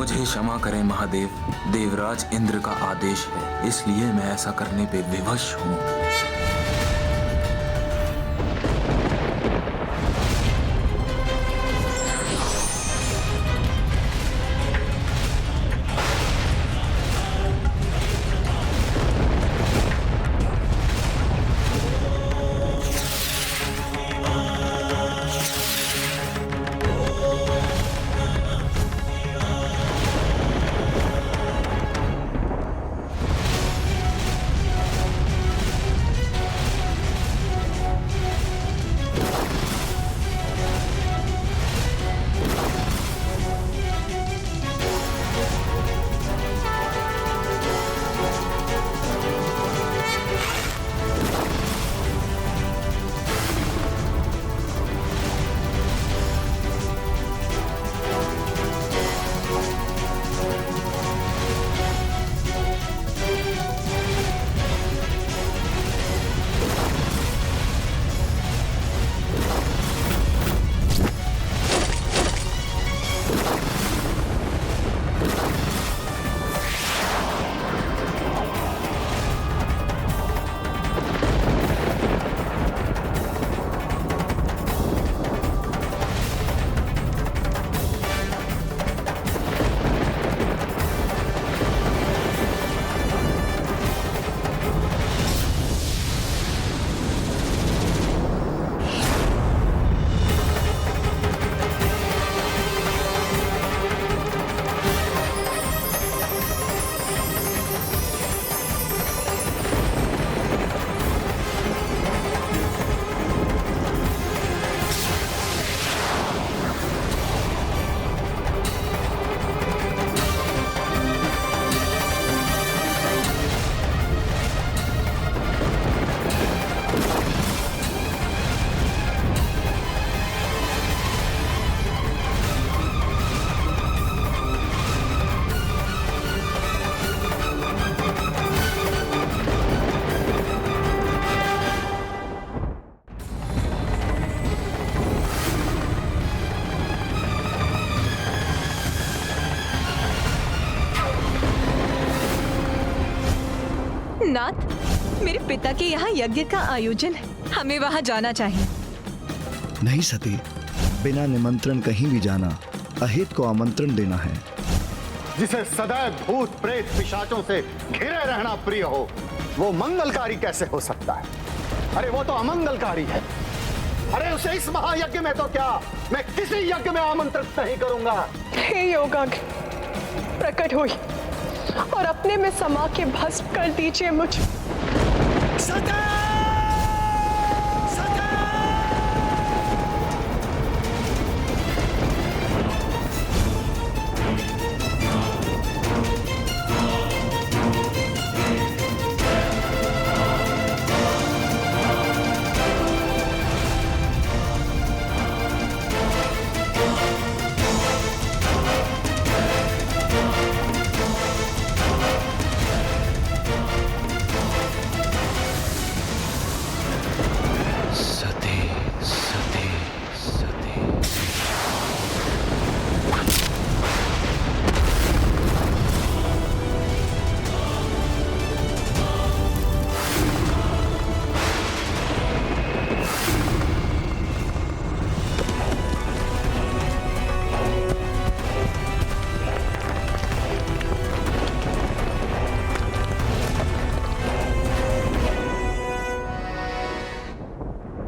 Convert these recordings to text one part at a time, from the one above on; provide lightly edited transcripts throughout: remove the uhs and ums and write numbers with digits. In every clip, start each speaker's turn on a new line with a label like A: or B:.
A: मुझे क्षमा करें महादेव, देवराज इंद्र का आदेश है, इसलिए मैं ऐसा करने पे विवश हूँ।
B: नाथ, मेरे पिता के यहाँ यज्ञ का आयोजन है, हमें वहाँ जाना चाहिए।
C: नहीं सती, बिना निमंत्रण कहीं भी जाना अहित को आमंत्रण देना है।
D: जिसे सदैव भूत प्रेत पिशाचों से घिरे रहना प्रिय हो, वो मंगलकारी कैसे हो सकता है? अरे वो तो अमंगलकारी है। अरे उसे इस महायज्ञ में तो क्या, मैं किसी यज्ञ में आमंत्रित नहीं करूंगा।
E: हे योगाग्नि, प्रकट हुई और अपने में समा के भस्म कर दीजिए मुझे।
C: सती!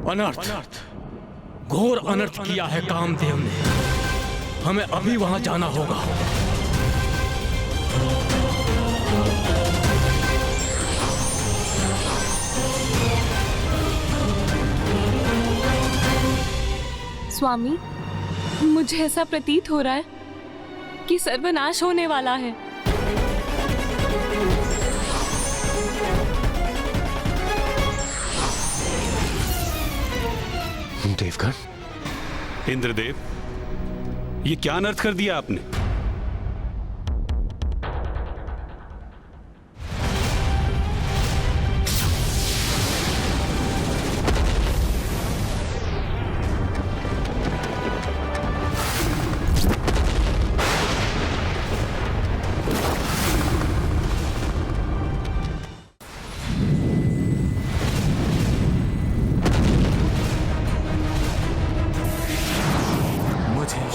F: अनर्थ, घोर अनर्थ किया है कामदेव ने। हमें अभी वहां जाना होगा।
G: स्वामी, मुझे ऐसा प्रतीत हो रहा है कि सर्वनाश होने वाला है।
H: देवगण,
I: इंद्रदेव, ये क्या अनर्थ कर दिया आपने?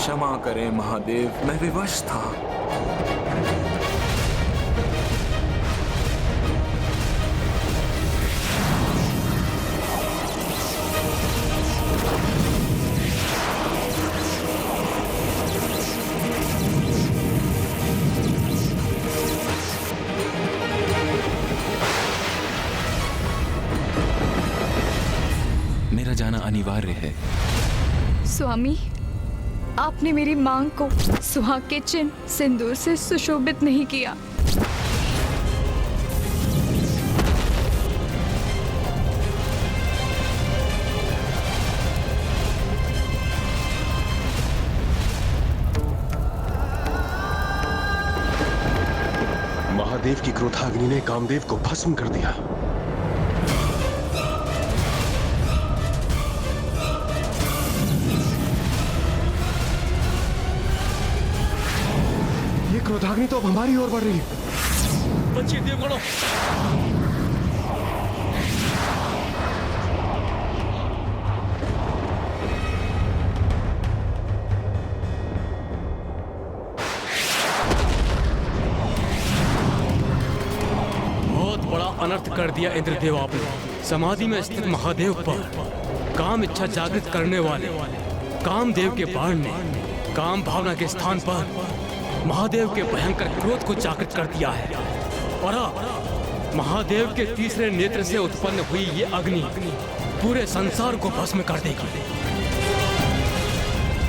A: क्षमा करें महादेव, मैं विवश था। मेरा जाना अनिवार्य है।
H: स्वामी, आपने मेरी मांग को सुहाग के चिन्ह सिंदूर से सुशोभित नहीं किया।
J: महादेव की क्रोधाग्नि ने कामदेव को भस्म कर दिया। ये क्रोधाग्नि तो अब हमारी ओर बढ़ रही है।
F: बचिए देवगणों। बहुत बड़ा अनर्थ कर दिया इंद्रदेव आपने। समाधि में स्थित महादेव पर काम इच्छा जागृत करने वाले कामदेव के बाण ने काम भावना के स्थान पर महादेव के भयंकर क्रोध को जागृत कर दिया है। और अब महादेव के तीसरे नेत्र से उत्पन्न हुई ये अग्नि पूरे संसार को भस्म कर देगी।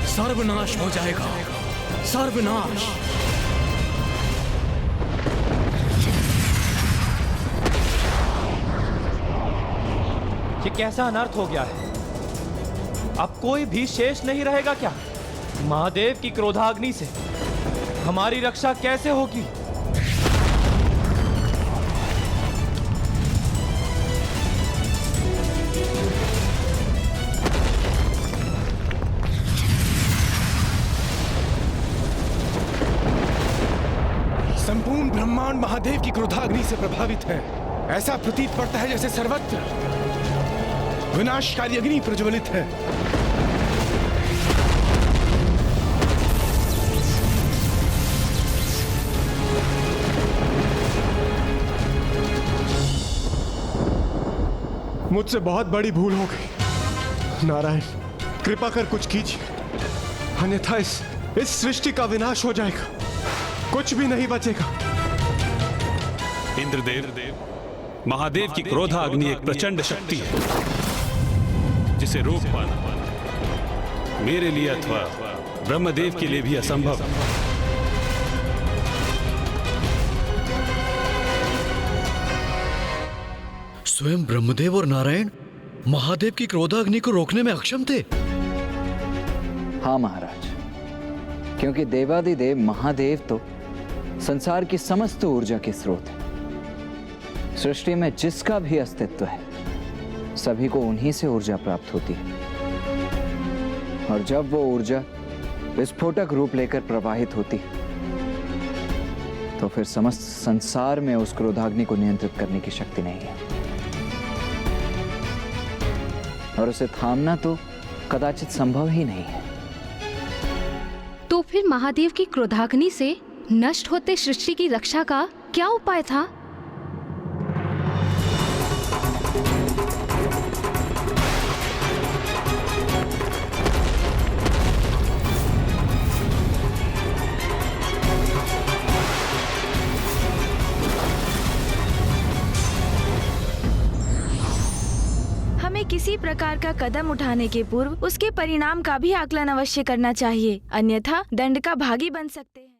F: सर्वनाश हो जाएगा, सर्वनाश।
K: ये कैसा अनर्थ हो गया है? अब कोई भी शेष नहीं रहेगा क्या? महादेव की क्रोधाग्नि से हमारी रक्षा कैसे होगी?
J: संपूर्ण ब्रह्मांड महादेव की क्रोधाग्नि से प्रभावित है। ऐसा प्रतीत पड़ता है जैसे सर्वत्र विनाशकारी अग्नि प्रज्वलित है। मुझसे बहुत बड़ी भूल हो गई। नारायण, कृपा कर कुछ कीजिए, अन्यथा इस सृष्टि का विनाश हो जाएगा, कुछ भी नहीं बचेगा।
I: इंद्रदेव, महादेव की क्रोधाग्नि एक प्रचंड शक्ति है जिसे रोक पाना मेरे लिए अथवा ब्रह्मदेव के लिए भी असंभव है।
C: स्वयं ब्रह्मदेव और नारायण महादेव की क्रोधाग्नि को रोकने में अक्षम थे।
L: हाँ महाराज, क्योंकि देवादिदेव महादेव तो संसार की समस्त ऊर्जा के स्रोत है। सृष्टि में जिसका भी अस्तित्व है सभी को उन्हीं से ऊर्जा प्राप्त होती है। और जब वो ऊर्जा विस्फोटक रूप लेकर प्रवाहित होती है तो फिर समस्त संसार में उस क्रोधाग्नि को नियंत्रित करने की शक्ति नहीं है और उसे थामना तो कदाचित संभव ही नहीं है।
H: तो फिर महादेव की क्रोधाग्नि से नष्ट होते सृष्टि की रक्षा का क्या उपाय था?
M: हमें किसी प्रकार का कदम उठाने के पूर्व उसके परिणाम का भी आकलन अवश्य करना चाहिए, अन्यथा दंड का भागी बन सकते हैं।